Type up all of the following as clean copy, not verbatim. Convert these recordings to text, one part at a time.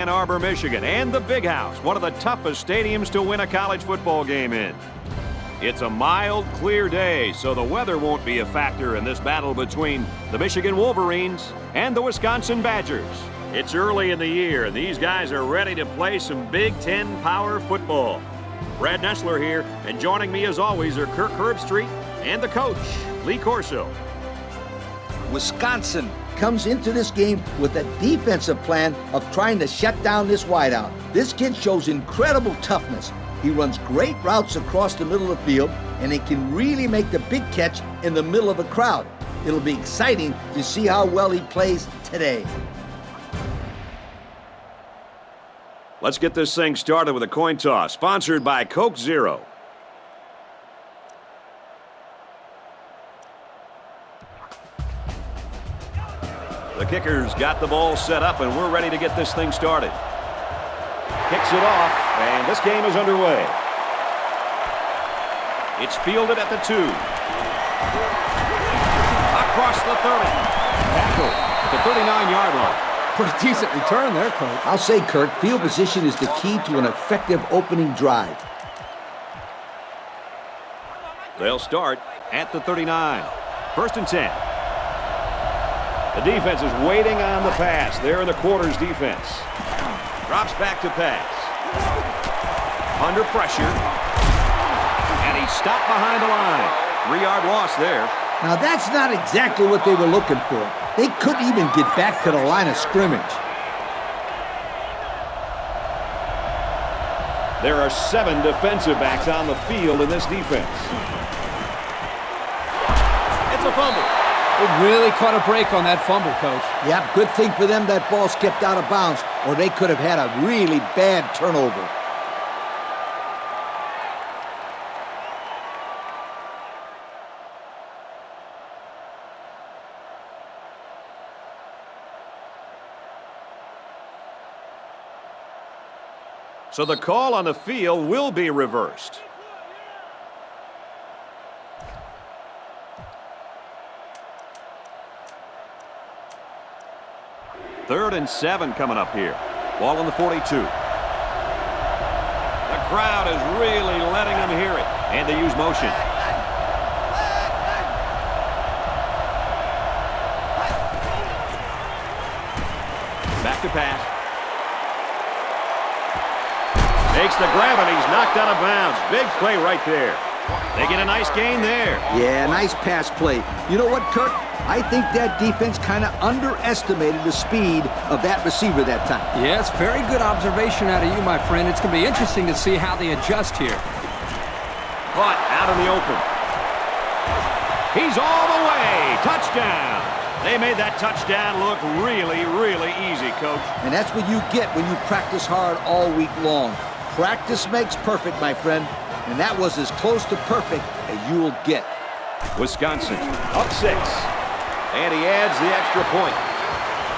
Ann Arbor, Michigan, and the Big House, one of the toughest stadiums to win a college football game in. It's a mild, clear day, so the weather won't be a factor in this battle between the Michigan Wolverines and the Wisconsin Badgers. It's early in the year, and these guys are ready to play some Big Ten power football. Brad Nessler here, and joining me as always are Kirk Herbstreit and the coach, Lee Corso. Wisconsin comes into this game with a defensive plan of trying to shut down this wideout. This kid shows incredible toughness. He runs great routes across the middle of the field, and he can really make the big catch in the middle of a crowd. It'll be exciting to see how well he plays today. Let's get this thing started with a coin toss, sponsored by Coke Zero. The kicker's got the ball set up, and we're ready to get this thing started. Kicks it off, and this game is underway. It's fielded at the 2. Across the 30. Tackle at the 39-yard line. Pretty decent return there, Coach. I'll say, Kirk, field position is the key to an effective opening drive. They'll start at the 39. First and 10. The defense is waiting on the pass. They're in the quarters defense. Drops back to pass. Under pressure. And he's stopped behind the line. 3-yard loss there. Now, that's not exactly what they were looking for. They couldn't even get back to the line of scrimmage. There are 7 defensive backs on the field in this defense. It's a fumble. They really caught a break on that fumble, Coach. Yep, good thing for them that ball's kept out of bounds, or they could have had a really bad turnover. So the call on the field will be reversed. Third and 7 coming up here. Ball on the 42. The crowd is really letting them hear it. And they use motion. Back to pass. Makes the grab, and he's knocked out of bounds. Big play right there. They get a nice gain there. Yeah, nice pass play. You know what, Kirk? I think that defense kind of underestimated the speed of that receiver that time. Yes, very good observation out of you, my friend. It's going to be interesting to see how they adjust here. Caught out in the open. He's all the way. Touchdown. They made that touchdown look really, really easy, Coach. And that's what you get when you practice hard all week long. Practice makes perfect, my friend. And that was as close to perfect as you will get. Wisconsin up 6. And he adds the extra point.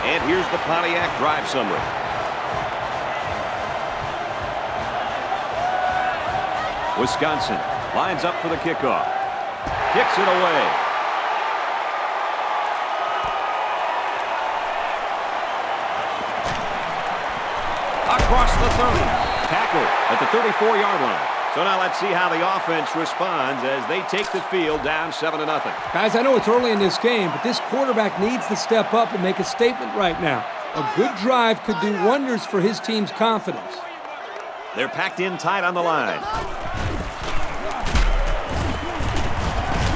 And here's the Pontiac drive summary. Wisconsin lines up for the kickoff. Kicks it away. Across the 30. Tackle at the 34-yard line. So now let's see how the offense responds as they take the field down 7-0. Guys, I know it's early in this game, but this quarterback needs to step up and make a statement right now. A good drive could do wonders for his team's confidence. They're packed in tight on the line.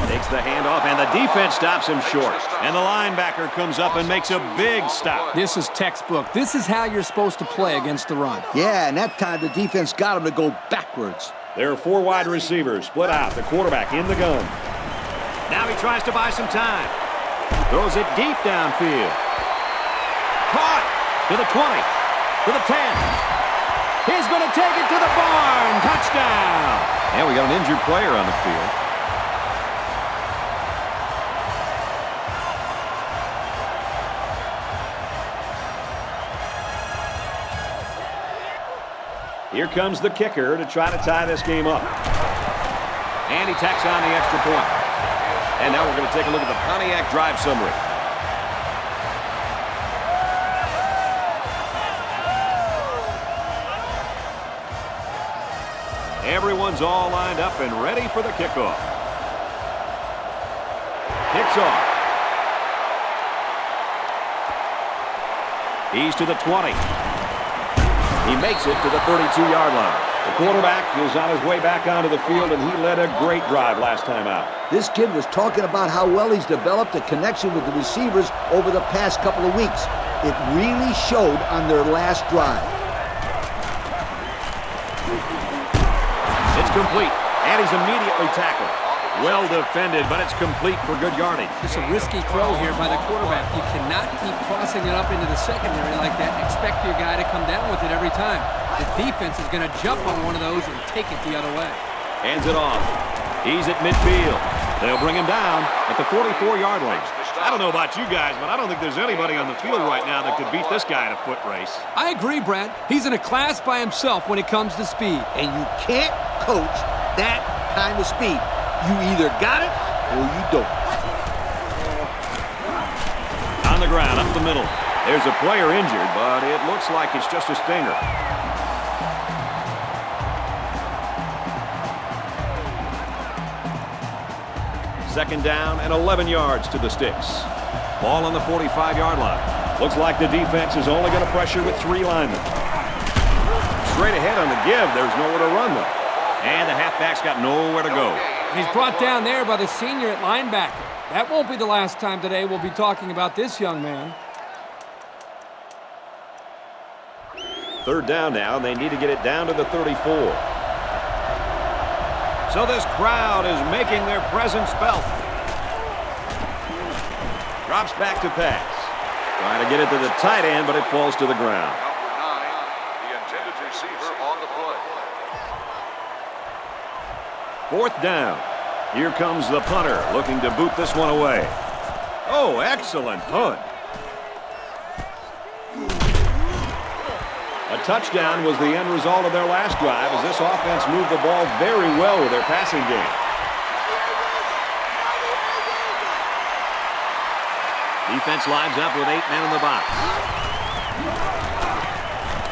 Takes the handoff, and the defense stops him short. And the linebacker comes up and makes a big stop. This is textbook. This is how you're supposed to play against the run. Yeah, and that time the defense got him to go backwards. There are 4 wide receivers split out. The quarterback in the gun. Now he tries to buy some time. Throws it deep downfield. Caught to the 20, to the 10. He's going to take it to the barn. Touchdown. And we got an injured player on the field. Here comes the kicker to try to tie this game up. And he tacks on the extra point. And now we're going to take a look at the Pontiac drive summary. Everyone's all lined up and ready for the kickoff. Kicks off. He's to the 20. He makes it to the 32-yard line. The quarterback is on his way back onto the field, and he led a great drive last time out. This kid was talking about how well he's developed a connection with the receivers over the past couple of weeks. It really showed on their last drive. It's complete, and he's immediately tackled. Well defended, but it's complete for good yardage. It's a risky throw here by the quarterback. You cannot keep tossing it up into the secondary like that and expect your guy to come down with it every time. The defense is going to jump on one of those and take it the other way. Hands it off. He's at midfield. They'll bring him down at the 44-yard line. I don't know about you guys, but I don't think there's anybody on the field right now that could beat this guy in a foot race. I agree, Brad. He's in a class by himself when it comes to speed. And you can't coach that kind of speed. You either got it or you don't. On the ground, up the middle. There's a player injured, but it looks like it's just a stinger. Second down and 11 yards to the sticks. Ball on the 45-yard line. Looks like the defense is only going to pressure with 3 linemen. Straight ahead on the give. There's nowhere to run, though. And the halfback's got nowhere to go. He's brought down there by the senior at linebacker. That won't be the last time today we'll be talking about this young man. Third down now. They need to get it down to the 34. So this crowd is making their presence felt. Drops back to pass. Trying to get it to the tight end, but it falls to the ground. Number 9, the intended receiver on the play. Fourth down. Here comes the punter looking to boot this one away. Oh, excellent punt. A touchdown was the end result of their last drive as this offense moved the ball very well with their passing game. Defense lines up with 8 men in the box.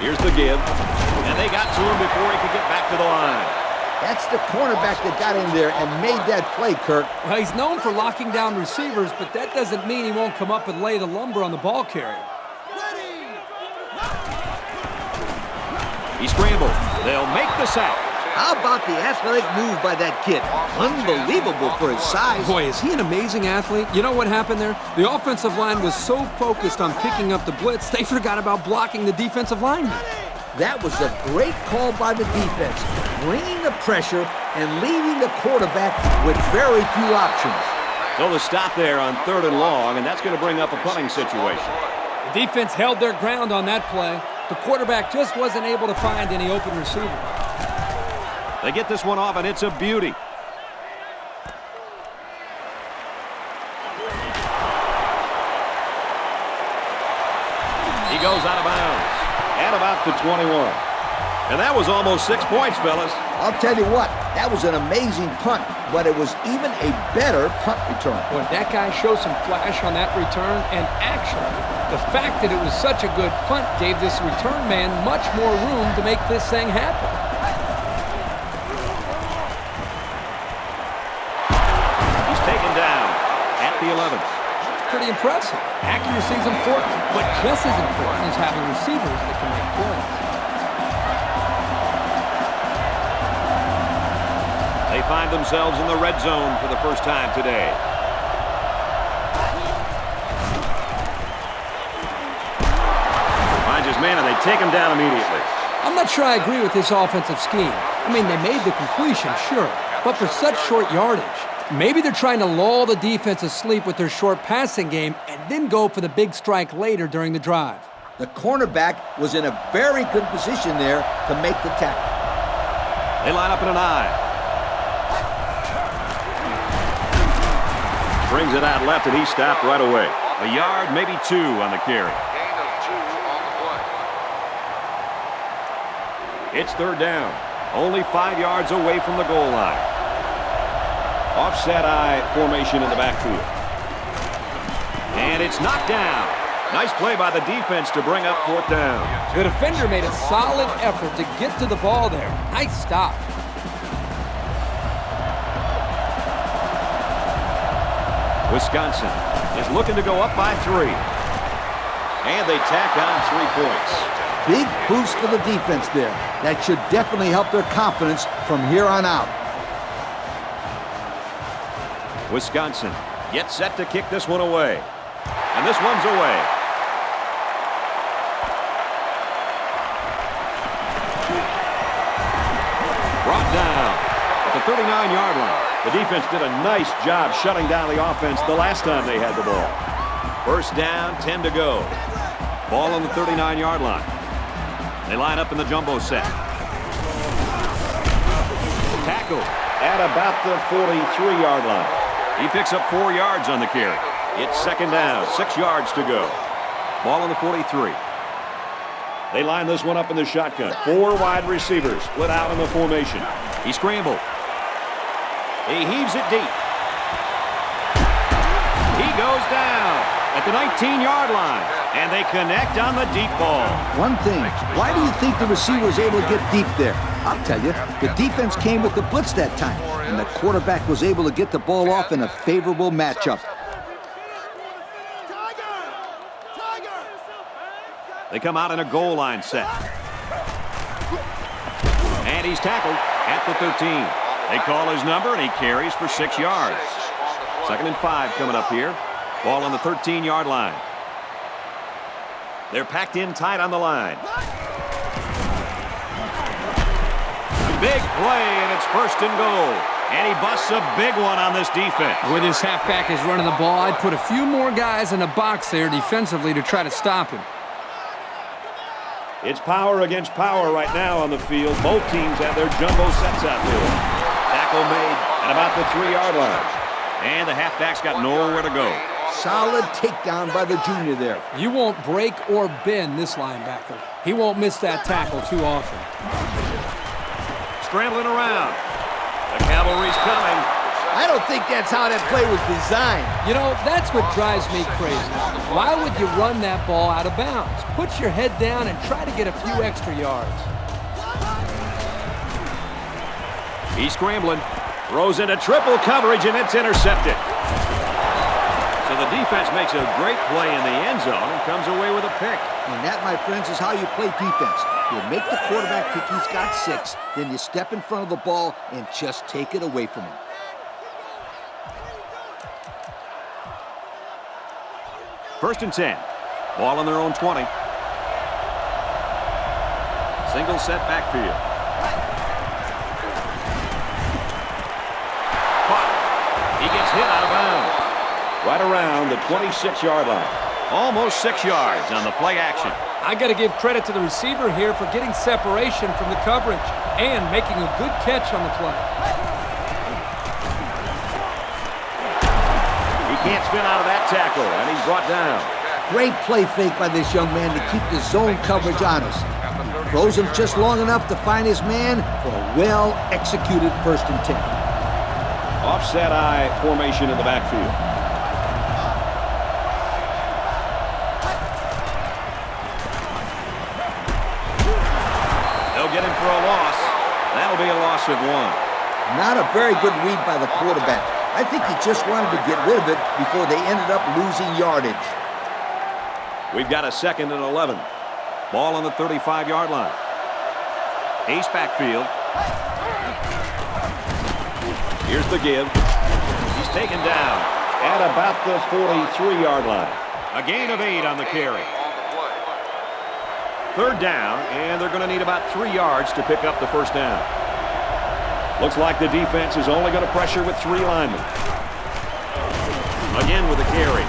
Here's the give, and they got to him before he could get back to the line. That's the cornerback that got in there and made that play, Kirk. Well, he's known for locking down receivers, but that doesn't mean he won't come up and lay the lumber on the ball carrier. He scrambled. They'll make the sack. How about the athletic move by that kid? Unbelievable for his size. Boy, is he an amazing athlete. You know what happened there? The offensive line was so focused on picking up the blitz, they forgot about blocking the defensive lineman. That was a great call by the defense, bringing the pressure and leaving the quarterback with very few options. So the stop there on 3rd and long, and that's going to bring up a punting situation. The defense held their ground on that play. The quarterback just wasn't able to find any open receiver. They get this one off, and it's a beauty. He goes out of bounds at about the 21. And that was almost 6 points, fellas. I'll tell you what, that was an amazing punt, but it was even a better punt return. Boy, that guy showed some flash on that return, and actually, the fact that it was such a good punt gave this return man much more room to make this thing happen. He's taken down at the 11. It's pretty impressive. Accuracy is important, but just as important is having receivers that can make plays. They find themselves in the red zone for the first time today. Finds his man, and they take him down immediately. I'm not sure I agree with this offensive scheme. I mean, they made the completion, sure, but for such short yardage. Maybe they're trying to lull the defense asleep with their short passing game and then go for the big strike later during the drive. The cornerback was in a very good position there to make the tackle. They line up in an I. Brings it out left, and he stopped right away. A yard, maybe 2 on the carry. Gain of 2 on the play. It's 3rd down. Only 5 yards away from the goal line. Offset I formation in the backfield. And it's knocked down. Nice play by the defense to bring up 4th down. The defender made a solid effort to get to the ball there. Nice stop. Wisconsin is looking to go up by 3. And they tack on 3 points. Big boost for the defense there. That should definitely help their confidence from here on out. Wisconsin gets set to kick this one away. And this one's away. Brought down at the 39-yard line. The defense did a nice job shutting down the offense the last time they had the ball. First down, 10 to go. Ball on the 39-yard line. They line up in the jumbo set. Tackle at about the 43-yard line. He picks up 4 yards on the carry. It's second down, 6 yards to go. Ball on the 43. They line this one up in the shotgun. 4 wide receivers split out in the formation. He scrambled. He heaves it deep. He goes down at the 19-yard line. And they connect on the deep ball. One thing, why do you think the receiver was able to get deep there? I'll tell you, the defense came with the blitz that time, and the quarterback was able to get the ball off in a favorable matchup. They come out in a goal line set. And he's tackled at the 13. They call his number, and he carries for 6 yards. 2nd and 5 coming up here. Ball on the 13-yard line. They're packed in tight on the line. Big play, and it's 1st and goal. And he busts a big one on this defense. With his halfback is running the ball, I'd put a few more guys in the box there defensively to try to stop him. It's power against power right now on the field. Both teams have their jumbo sets out there. Tackle made at about the 3-yard line. And the halfback's got nowhere to go. Solid takedown by the junior there. You won't break or bend this linebacker. He won't miss that tackle too often. Scrambling around. The cavalry's coming. I don't think that's how that play was designed. You know, that's what drives me crazy. Why would you run that ball out of bounds? Put your head down and try to get a few extra yards. He's scrambling. Throws into triple coverage, and it's intercepted. So the defense makes a great play in the end zone and comes away with a pick. And that, my friends, is how you play defense. You make the quarterback think he's got 6, then you step in front of the ball and just take it away from him. First and 10. Ball on their own 20. Single set backfield. Caught. He gets hit out of bounds. Right around the 26-yard line. Almost 6 yards on the play action. I got to give credit to the receiver here for getting separation from the coverage and making a good catch on the play. He can't spin out of that tackle, and he's brought down. Great play fake by this young man to keep the zone coverage honest. He throws him just long enough to find his man for a well-executed 1st and 10. Offset eye formation in the backfield. They'll get him for a loss. That'll be a loss of 1. Not a very good read by the quarterback. I think he just wanted to get rid of it before they ended up losing yardage. We've got a 2nd and 11. Ball on the 35-yard line. Ace backfield. Here's the give. He's taken down at about the 43-yard line. A gain of 8 on the carry. 3rd down, and they're going to need about 3 yards to pick up the 1st down. Looks like the defense is only going to pressure with 3 linemen. Again with the carry.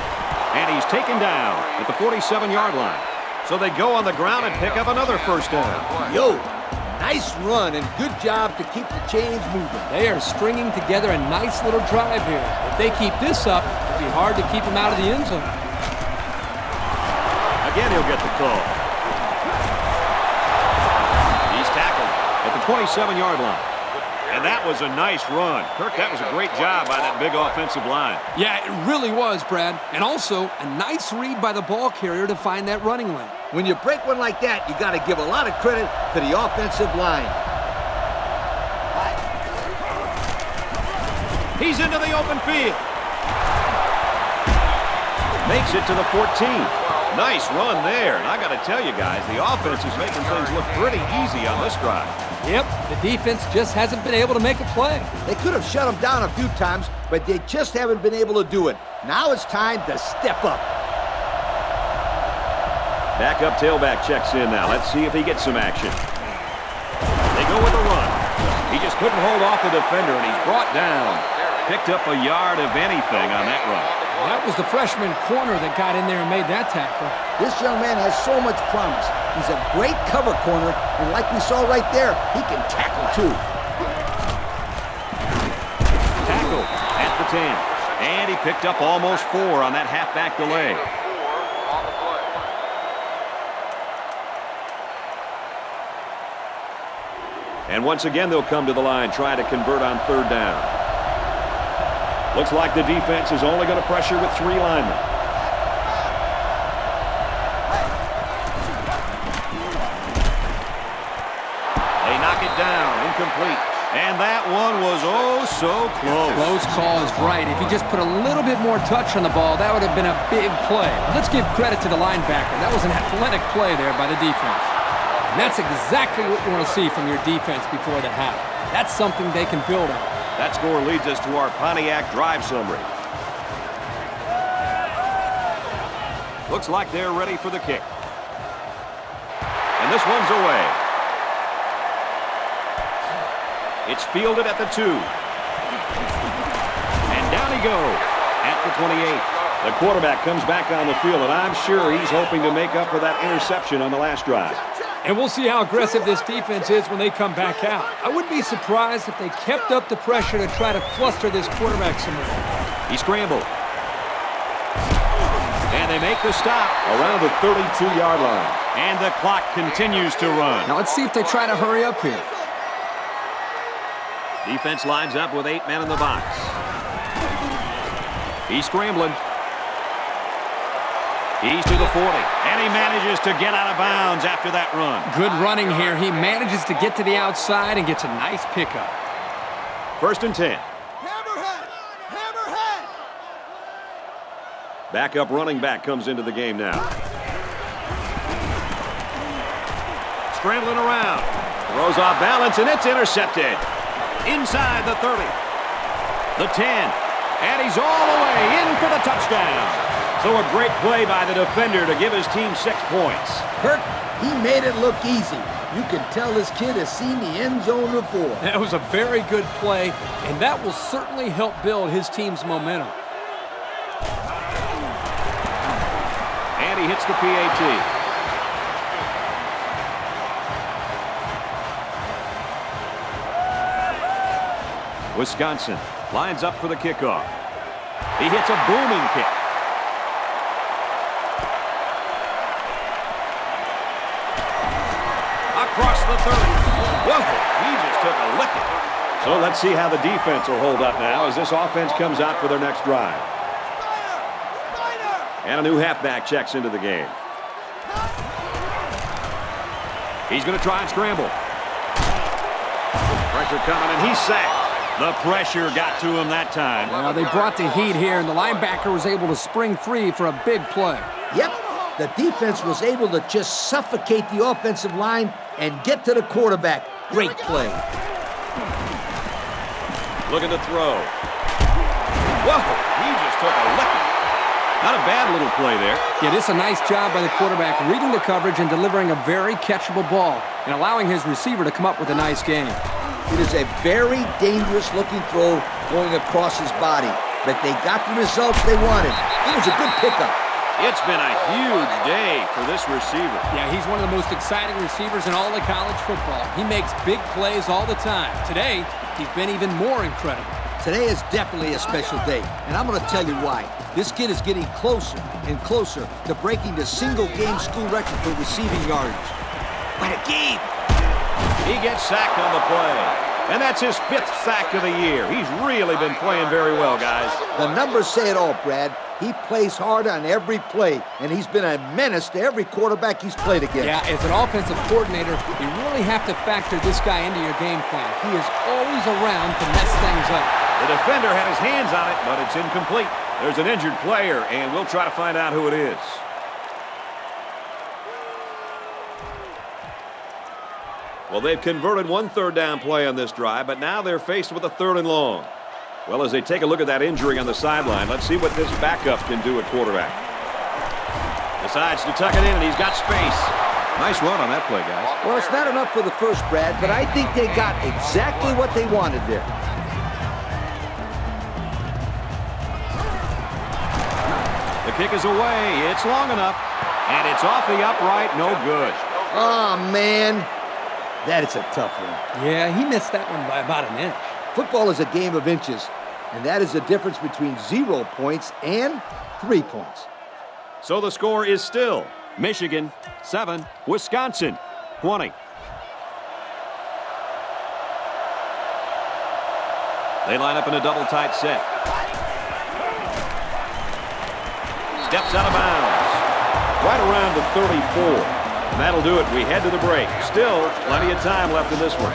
And he's taken down at the 47-yard line. So they go on the ground and pick up another 1st down. Yo, nice run and good job to keep the chains moving. They are stringing together a nice little drive here. If they keep this up, it'll be hard to keep them out of the end zone. Again, he'll get the call. He's tackled at the 27-yard line. And that was a nice run. Kirk, that was a great job by that big offensive line. Yeah, it really was, Brad. And also, a nice read by the ball carrier to find that running lane. When you break one like that, you got to give a lot of credit to the offensive line. He's into the open field. Makes it to the 14. Nice run there. And I got to tell you guys, the offense is making things look pretty easy on this drive. Yep, the defense just hasn't been able to make a play. They could have shut him down a few times, but they just haven't been able to do it. Now it's time to step up. Backup tailback checks in now. Let's see if he gets some action. They go with a run. He just couldn't hold off the defender, and he's brought down. Picked up a yard of anything on that run. That was the freshman corner that got in there and made that tackle. This young man has so much promise. He's a great cover corner, and like we saw right there, he can tackle too. Tackle at the 10. And he picked up almost 4 on that halfback delay. And once again, they'll come to the line, try to convert on 3rd down. Looks like the defense is only going to pressure with 3 linemen. They knock it down, incomplete. And that one was oh so close. Close call is right. If he just put a little bit more touch on the ball, that would have been a big play. Let's give credit to the linebacker. That was an athletic play there by the defense. And that's exactly what you want to see from your defense before the half. That's something they can build on. That score leads us to our Pontiac drive summary. Looks like they're ready for the kick. And this one's away. It's fielded at the 2. And down he goes at the 28. The quarterback comes back on the field, and I'm sure he's hoping to make up for that interception on the last drive. And we'll see how aggressive this defense is when they come back out. I wouldn't be surprised if they kept up the pressure to try to fluster this quarterback some more. He scrambled. And they make the stop around the 32-yard line. And the clock continues to run. Now let's see if they try to hurry up here. Defense lines up with 8 men in the box. He's scrambling. He's to the 40, and he manages to get out of bounds after that run. Good running here. He manages to get to the outside and gets a nice pickup. 1st and 10. Hammerhead! Hammerhead! Backup running back comes into the game now. Scrambling around. Throws off balance, and it's intercepted. Inside the 30. The 10. And he's all the way in for the touchdown. So a great play by the defender to give his team 6 points. Kirk, he made it look easy. You can tell this kid has seen the end zone before. That was a very good play, and that will certainly help build his team's momentum. And he hits the PAT. Wisconsin lines up for the kickoff. He hits a booming kick. Across the 30. Whoa, he just took a licking. So let's see how the defense will hold up now as this offense comes out for their next drive. And a new halfback checks into the game. He's going to try and scramble. Pressure coming, and he's sacked. The pressure got to him that time. Well, they brought the heat here, and the linebacker was able to spring free for a big play. Yep, the defense was able to just suffocate the offensive line and get to the quarterback. Great play. Looking to throw. Whoa, he just took a licking. Not a bad little play there. Yeah, this is a nice job by the quarterback reading the coverage and delivering a very catchable ball and allowing his receiver to come up with a nice game. It is a very dangerous-looking throw going across his body, but they got the results they wanted. It was a good pickup. It's been a huge day for this receiver. Yeah, he's one of the most exciting receivers in all of college football. He makes big plays all the time. Today, he's been even more incredible. Today is definitely a special day, and I'm going to tell you why. This kid is getting closer and closer to breaking the single-game school record for receiving yardage. By a game! He gets sacked on the play. And that's his 5th sack of the year. He's really been playing very well, guys. The numbers say it all, Brad. He plays hard on every play, and he's been a menace to every quarterback he's played against. Yeah, as an offensive coordinator, you really have to factor this guy into your game plan. He is always around to mess things up. The defender had his hands on it, but it's incomplete. There's an injured player, and we'll try to find out who it is. Well, they've converted one third-down play on this drive, but now they're faced with a 3rd and long. Well, as they take a look at that injury on the sideline, let's see what this backup can do at quarterback. Decides to tuck it in, and he's got space. Nice run on that play, guys. Well, it's not enough for the first, Brad, but I think they got exactly what they wanted there. The kick is away. It's long enough, and it's off the upright. No good. Oh, man. That is a tough one. Yeah, he missed that one by about an inch. Football is a game of inches, and that is the difference between 0 points and 3 points. So the score is still Michigan 7, Wisconsin 20. They line up in a double tight set. Steps out of bounds. Right around the 34. And that'll do it. We head to the break. Still plenty of time left in this one.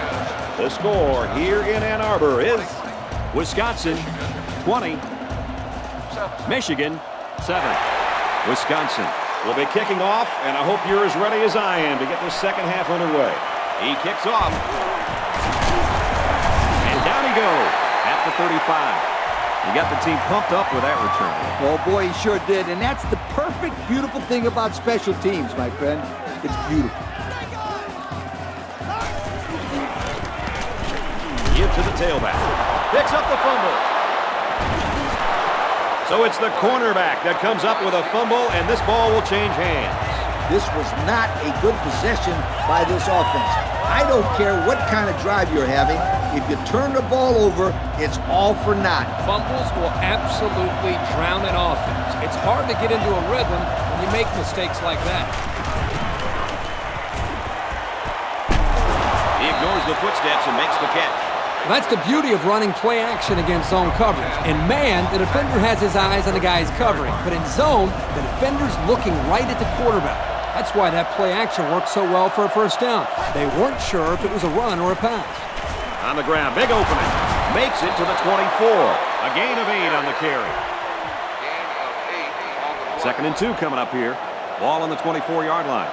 The score here in Ann Arbor is Wisconsin 20, Michigan 7. Wisconsin will be kicking off, and I hope you're as ready as I am to get this second half underway. He kicks off. And down he goes at the 35. He got the team pumped up with that return. Oh, boy, he sure did. And that's the perfect, beautiful thing about special teams, my friend. It's beautiful. Give to the tailback. Picks up the fumble. So it's the cornerback that comes up with a fumble, and this ball will change hands. This was not a good possession by this offense. I don't care what kind of drive you're having. If you turn the ball over, it's all for naught. Fumbles will absolutely drown an offense. It's hard to get into a rhythm when you make mistakes like that. He ignores the footsteps and makes the catch. That's the beauty of running play action against zone coverage. In man, the defender has his eyes on the guy's covering. But in zone, the defender's looking right at the quarterback. That's why that play action worked so well for a first down. They weren't sure if it was a run or a pass. On the ground, big opening. Makes it to the 24. A gain of 8 on the carry. 2nd and 2 coming up here. Ball on the 24-yard line.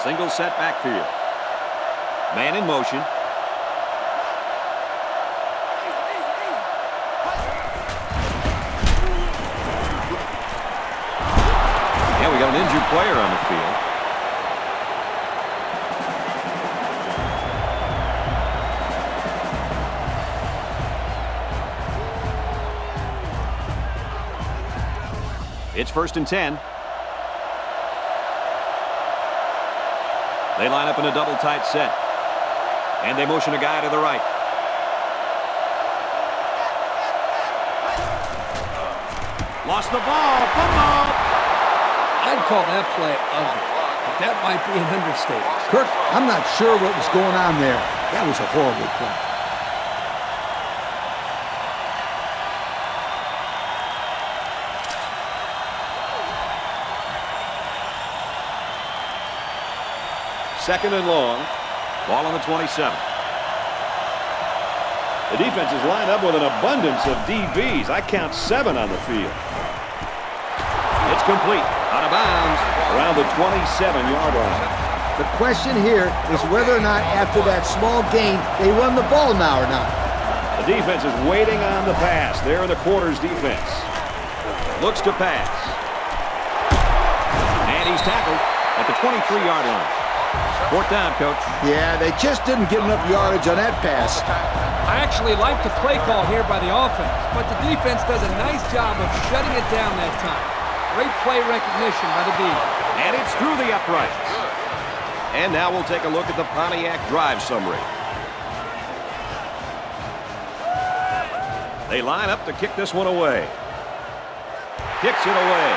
Single set backfield. Man in motion. Yeah, we got an injured player on the field. It's 1st and 10. They line up in a double tight set. And they motion a guy to the right. Lost the ball. Fumble. I'd call that play ugly, but that might be an understatement. Kirk, I'm not sure what was going on there. That was a horrible play. Second and long. Ball on the 27. The defense is lined up with an abundance of DBs. I count 7 on the field. It's complete. Out of bounds. Around the 27-yard line. The question here is whether or not after that small gain, they run the ball now or not. The defense is waiting on the pass. They're in the quarters defense. Looks to pass. And he's tackled at the 23-yard line. 4th down, Coach. Yeah, they just didn't get enough yardage on that pass. I actually like the play call here by the offense, but the defense does a nice job of shutting it down that time. Great play recognition by the D. And it's through the uprights. And now we'll take a look at the Pontiac drive summary. They line up to kick this one away. Kicks it away.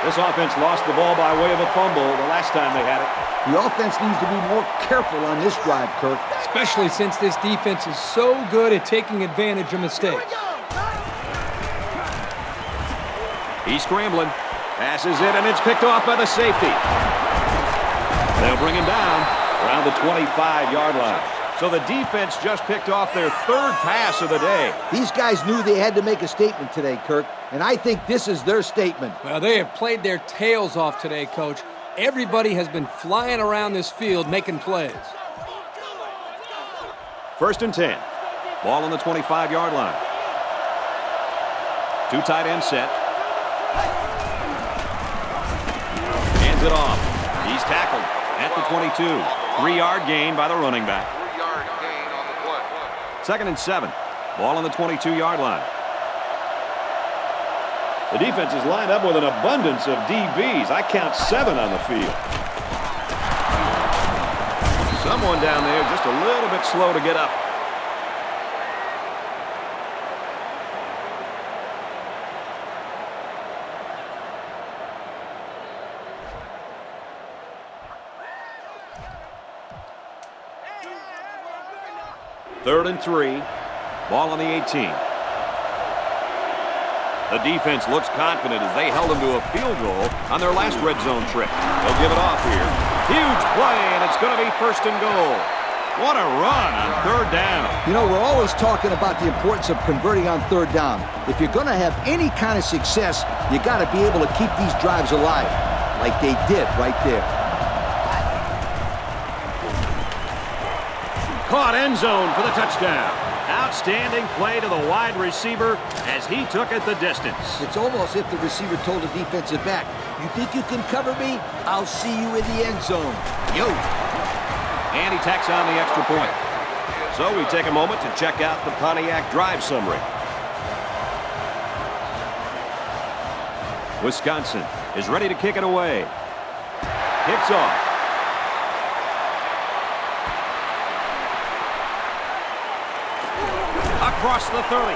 This offense lost the ball by way of a fumble the last time they had it. The offense needs to be more careful on this drive, Kirk. Especially since this defense is so good at taking advantage of mistakes. He's scrambling. Passes it, and it's picked off by the safety. They'll bring him down around the 25-yard line. So the defense just picked off their third pass of the day. These guys knew they had to make a statement today, Kirk, and I think this is their statement. Well, they have played their tails off today, Coach. Everybody has been flying around this field making plays. 1st and 10. Ball on the 25-yard line. 2 tight end set. Hands it off. He's tackled at the 22. 3-yard gain by the running back. 3-yard gain on the play. 2nd and 7. Ball on the 22-yard line. The defense is lined up with an abundance of DBs. I count 7 on the field. Someone down there just a little bit slow to get up. Third and 3. Ball on the 18. The defense looks confident as they held them to a field goal on their last red zone trip. They'll give it off here. Huge play, and it's going to be 1st and goal. What a run on 3rd down. You know, we're always talking about the importance of converting on 3rd down. If you're going to have any kind of success, you got to be able to keep these drives alive, like they did right there. Caught end zone for the touchdown. Outstanding play to the wide receiver as he took it the distance. It's almost if the receiver told the defensive back, you think you can cover me? I'll see you in the end zone. Yo. And he tacks on the extra point. So we take a moment to check out the Pontiac drive summary. Wisconsin is ready to kick it away. Kicks off. Across the 30.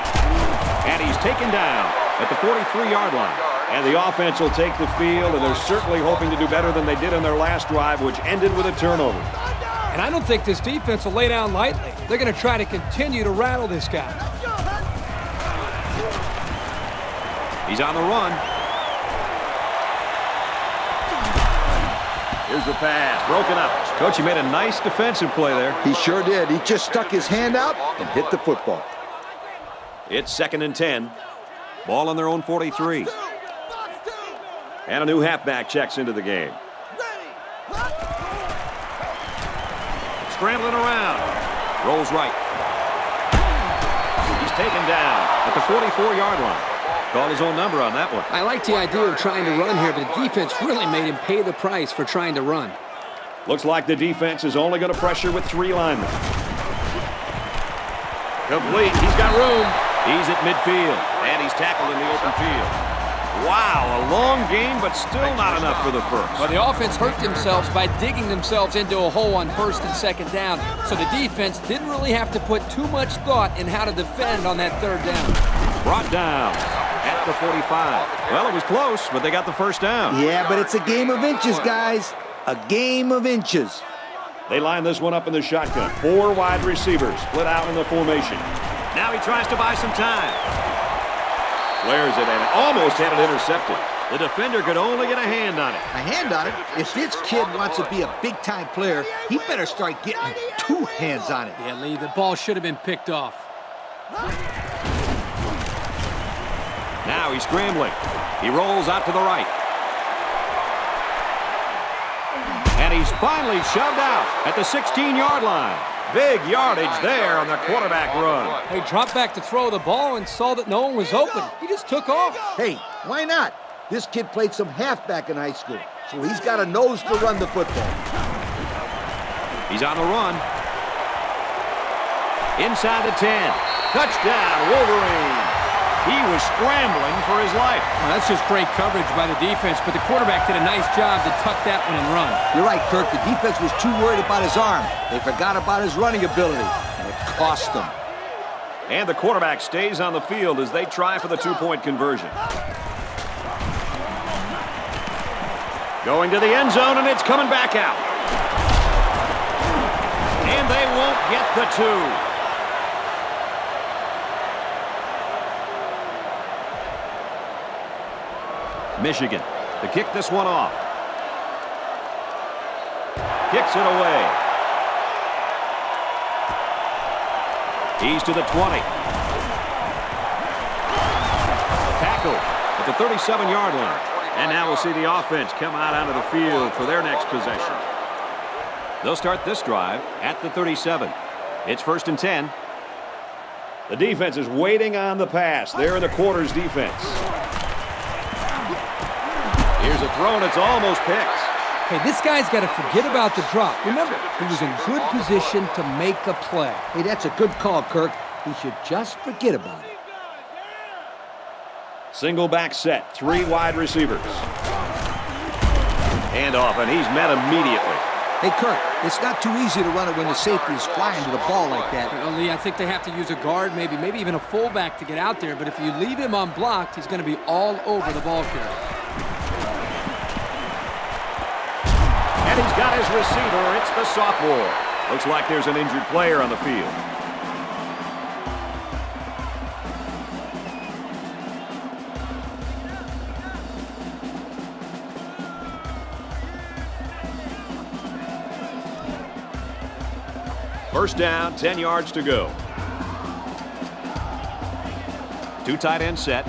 And he's taken down at the 43-yard line. And the offense will take the field, and they're certainly hoping to do better than they did in their last drive, which ended with a turnover. And I don't think this defense will lay down lightly. They're going to try to continue to rattle this guy. He's on the run. Here's the pass, broken up. Coach, he made a nice defensive play there. He sure did. He just stuck his hand out and hit the football. It's 2nd and 10. Ball on their own 43. And a new halfback checks into the game. Scrambling around. Rolls right. He's taken down at the 44-yard line. Called his own number on that one. I like the idea of trying to run here, but the defense really made him pay the price for trying to run. Looks like the defense is only going to pressure with 3 linemen. Complete. He's got room. He's at midfield, and he's tackled in the open field. Wow, a long game, but still not enough for the first. Well, the offense hurt themselves by digging themselves into a hole on 1st and 2nd down, so the defense didn't really have to put too much thought in how to defend on that 3rd down. Brought down at the 45. Well, it was close, but they got the first down. Yeah, but it's a game of inches, guys. A game of inches. They line this one up in the shotgun. 4 wide receivers split out in the formation. Now he tries to buy some time. Flares it and almost had it intercepted. The defender could only get a hand on it. A hand on it? If this kid wants to be a big-time player, he better start getting 2 hands on it. Yeah, Lee, the ball should have been picked off. Now he's scrambling. He rolls out to the right. And he's finally shoved out at the 16-yard line. Big yardage there on the quarterback run. He dropped back to throw the ball and saw that no one was open. He just took off. Hey, why not? This kid played some halfback in high school, so he's got a nose to run the football. He's on the run. Inside the 10. Touchdown, Wolverine. He was scrambling for his life. Well, that's just great coverage by the defense, but the quarterback did a nice job to tuck that one and run. You're right, Kirk. The defense was too worried about his arm. They forgot about his running ability, and it cost them. And the quarterback stays on the field as they try for the 2-point conversion. Going to the end zone, and it's coming back out. And they won't get the 2. Michigan to kick this one off. Kicks it away. He's to the 20. Tackle at the 37-yard line. And now we'll see the offense come out onto the field for their next possession. They'll start this drive at the 37. It's 1st and 10. The defense is waiting on the pass. They're in the quarters defense. Here's a throw, and it's almost picked. Hey, this guy's got to forget about the drop. Remember, he was in good position to make a play. Hey, that's a good call, Kirk. He should just forget about it. Single back set, 3 wide receivers. Hand off, and he's met immediately. Hey, Kirk, it's not too easy to run it when the safety is flying to the ball like that. Well, Lee, I think they have to use a guard, maybe even a fullback to get out there. But if you leave him unblocked, he's going to be all over the ball carrier. And he's got his receiver. It's the sophomore. Looks like there's an injured player on the field. First down, 10 yards to go. 2 tight end set.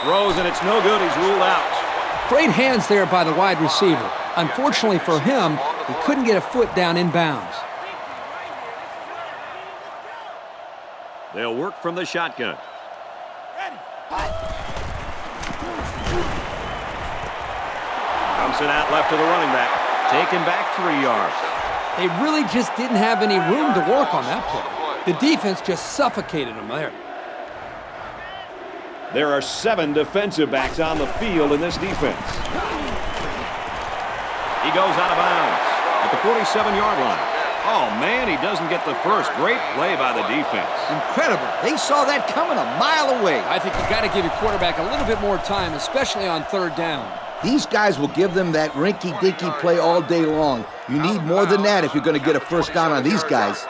Throws, and it's no good. He's ruled out. Great hands there by the wide receiver. Unfortunately for him, he couldn't get a foot down in bounds. They'll work from the shotgun. Dumps it out left to the running back. Taken back 3 yards. They really just didn't have any room to work on that play. The defense just suffocated them there. There are 7 defensive backs on the field in this defense. He goes out of bounds at the 47-yard line. Oh, man, he doesn't get the first. Great play by the defense. Incredible. They saw that coming a mile away. I think you got to give your quarterback a little bit more time, especially on 3rd down. These guys will give them that rinky-dinky play all day long. You need more than that if you're going to get a first down on these guys.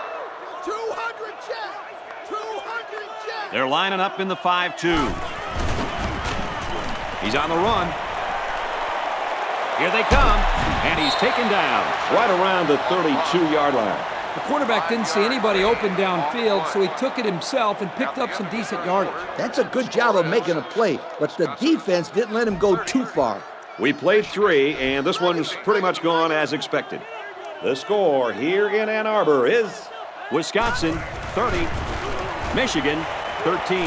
200 check. 200 check. They're lining up in the 5-2. He's on the run. Here they come, and he's taken down right around the 32-yard line. The quarterback didn't see anybody open downfield, so he took it himself and picked up some decent yardage. That's a good job of making a play, but the defense didn't let him go too far. We played 3, and this one's pretty much gone as expected. The score here in Ann Arbor is Wisconsin 30, Michigan 13.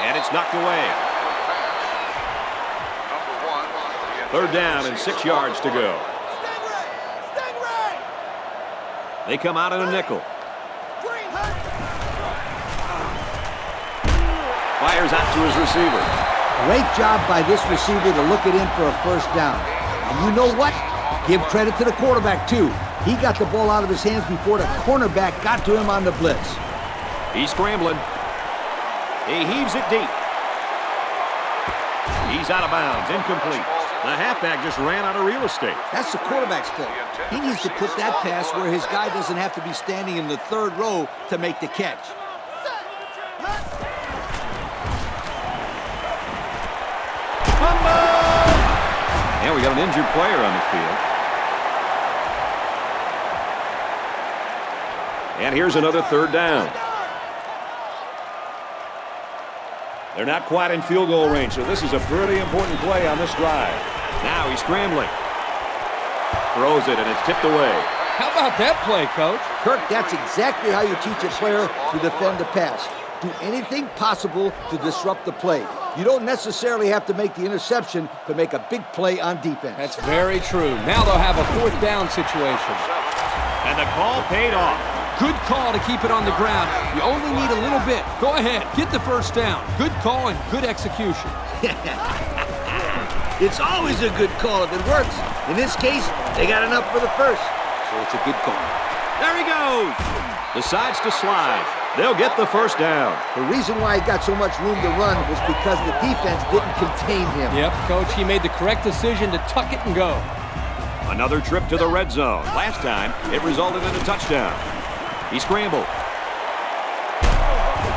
And it's knocked away. 3rd down and 6 yards to go. Stingray! They come out in a nickel. Fires out to his receiver. Great job by this receiver to look it in for a first down. And you know what? Give credit to the quarterback, too. He got the ball out of his hands before the cornerback got to him on the blitz. He's scrambling. He heaves it deep. He's out of bounds, incomplete. The halfback just ran out of real estate. That's the quarterback's fault. He needs to put that pass where his guy doesn't have to be standing in the 3rd row to make the catch. And we got an injured player on the field. And here's another 3rd down. They're not quite in field goal range, so this is a pretty important play on this drive. Now he's scrambling. Throws it, and it's tipped away. How about that play, Coach? Kirk, that's exactly how you teach a player to defend the pass. Do anything possible to disrupt the play. You don't necessarily have to make the interception to make a big play on defense. That's very true. Now they'll have a 4th down situation. And the call paid off. Good call to keep it on the ground. You only need a little bit. Go ahead, get the first down. Good call and good execution. It's always a good call if it works. In this case, they got enough for the first, so it's a good call. There he goes. Decides to slide. They'll get the first down. The reason why he got so much room to run was because the defense didn't contain him. Yep, Coach, he made the correct decision to tuck it and go. Another trip to the red zone. Last time, it resulted in a touchdown. He scrambled.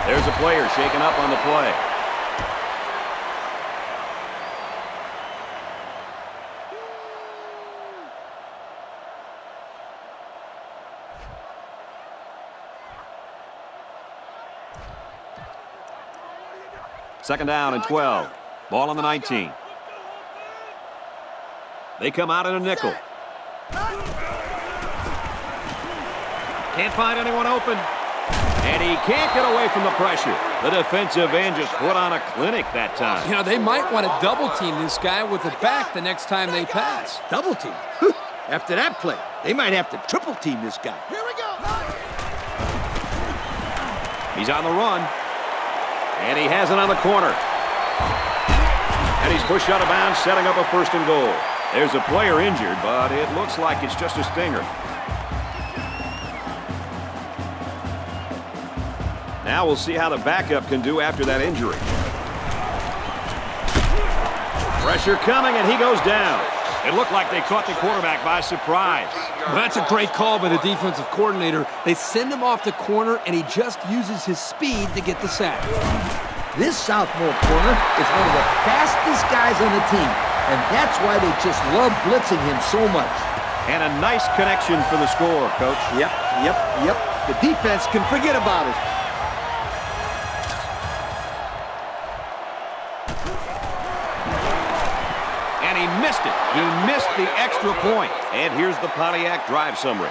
There's a player shaken up on the play. Second down and 12. Ball on the 19. They come out in a nickel. Can't find anyone open. And he can't get away from the pressure. The defensive end just put on a clinic that time. You know, they might want to double-team this guy with the back the next time they pass. Double team? After that play, they might have to triple team this guy. Here we go. He's on the run. And he has it on the corner. And he's pushed out of bounds, setting up a first and goal. There's a player injured, but it looks like it's just a stinger. Now we'll see how the backup can do after that injury. Pressure coming, and he goes down. It looked like they caught the quarterback by surprise. Well, that's a great call by the defensive coordinator. They send him off the corner, and he just uses his speed to get the sack. This sophomore corner is one of the fastest guys on the team, and that's why they just love blitzing him so much. And a nice connection for the score, Coach. Yep. The defense can forget about it. And he missed it. He missed the extra point. And here's the Pontiac drive summary.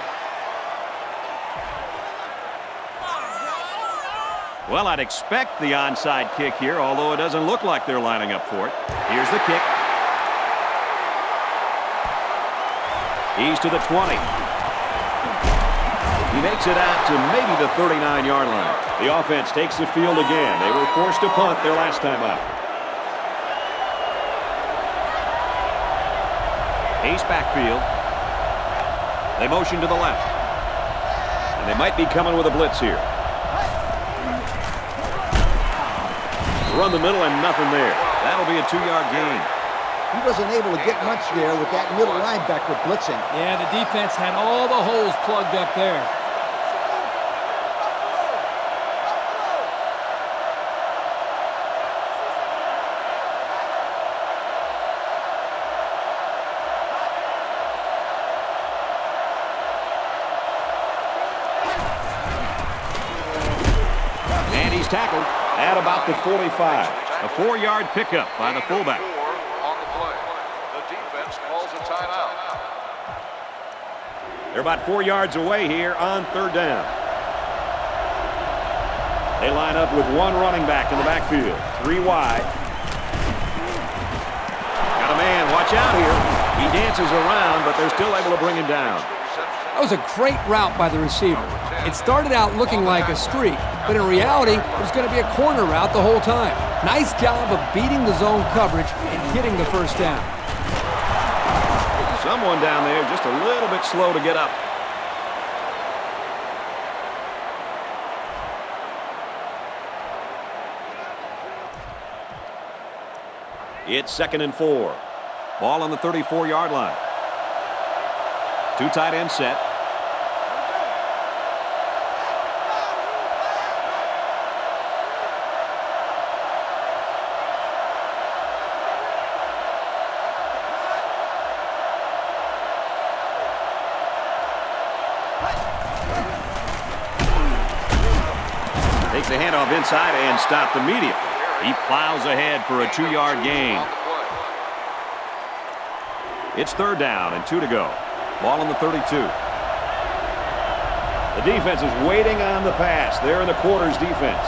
Well, I'd expect the onside kick here, although it doesn't look like they're lining up for it. Here's the kick. He's to the 20. He makes it out to maybe the 39-yard line. The offense takes the field again. They were forced to punt their last time out. Ace backfield. They motion to the left. And they might be coming with a blitz here. Run the middle and nothing there. That'll be a 2-yard gain. He wasn't able to get much there with that middle linebacker blitzing. Yeah, the defense had all the holes plugged up there. And he's tackled at about the 45. A 4-yard pickup by the fullback. On the play. The defense calls a timeout. They're about 4 yards away here on third down. They line up with one running back in the backfield. 3 wide. Got a man. Watch out here. He dances around, but they're still able to bring him down. That was a great route by the receiver. It started out looking like a streak, but in reality, it was going to be a corner route the whole time. Nice job of beating the zone coverage and getting the first down. Someone down there just a little bit slow to get up. It's 2nd and 4. Ball on the 34-yard line. 2 tight end set. Takes the handoff inside and stopped immediately. He plows ahead for a 2-yard gain. It's 3rd down and 2 to go. Ball on the 32. The defense is waiting on the pass. They're in the quarters defense.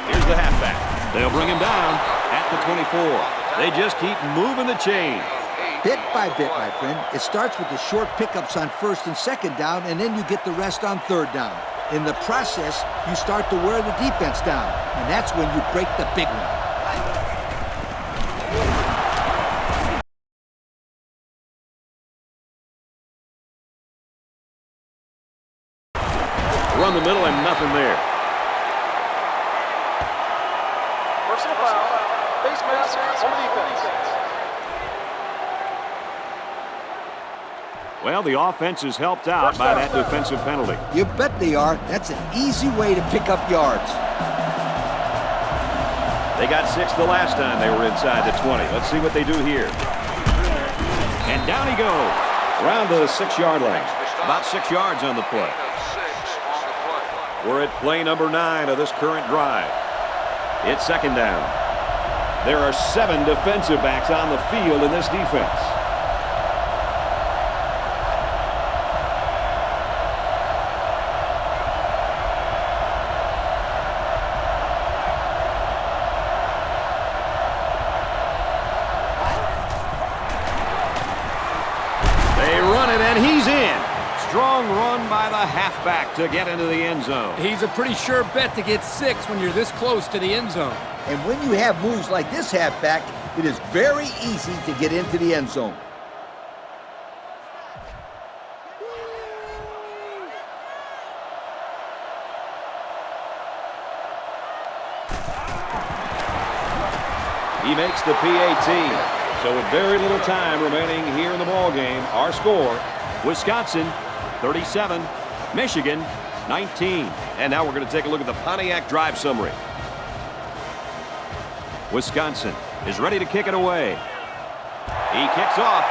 Here's the halfback. They'll bring him down at the 24. They just keep moving the chain. Bit by bit, my friend. It starts with the short pickups on 1st and 2nd down, and then you get the rest on 3rd down. In the process, you start to wear the defense down, and that's when you break the big one. Run the middle and nothing there. Personal foul. Face mask on defense. Well, the offense is helped out by that defensive penalty. You bet they are. That's an easy way to pick up yards. They got 6 the last time they were inside the 20. Let's see what they do here. And down he goes. Around the 6-yard line. About 6 yards on the play. We're at play number 9 of this current drive. It's second down. There are 7 defensive backs on the field in this defense. They run it, and he's in. Strong run by the halfback to get into the end zone. He's a pretty sure bet to get 6 when you're this close to the end zone. And when you have moves like this halfback, it is very easy to get into the end zone. He makes the PAT. So with very little time remaining here in the ball game, our score, Wisconsin 37, Michigan 19. And now we're going to take a look at the Pontiac drive summary. Wisconsin is ready to kick it away. He kicks off.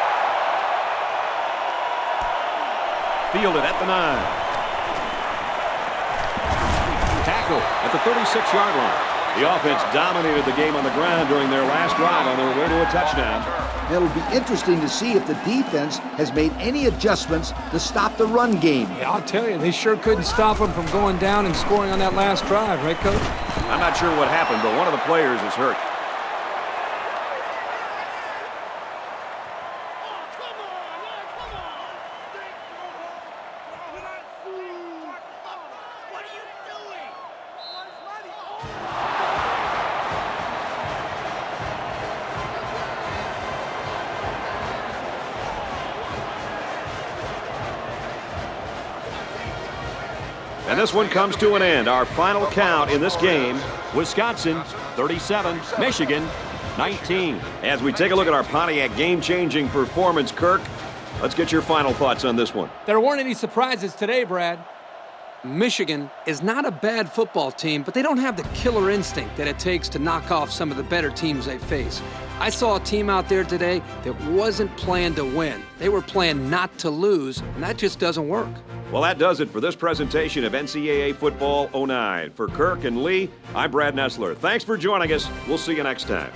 Fielded at the 9. Tackle at the 36-yard line. The offense dominated the game on the ground during their last drive on their way to a touchdown. It'll be interesting to see if the defense has made any adjustments to stop the run game. Yeah, I'll tell you, they sure couldn't stop them from going down and scoring on that last drive, right, Coach? I'm not sure what happened, but one of the players is hurt. And this one comes to an end. Our final count in this game, Wisconsin 37, Michigan 19. As we take a look at our Pontiac game-changing performance, Kirk, let's get your final thoughts on this one. There weren't any surprises today, Brad. Michigan is not a bad football team, but they don't have the killer instinct that it takes to knock off some of the better teams they face. I saw a team out there today that wasn't playing to win. They were playing not to lose, and that just doesn't work. Well, that does it for this presentation of NCAA Football 09. For Kirk and Lee, I'm Brad Nessler. Thanks for joining us. We'll see you next time.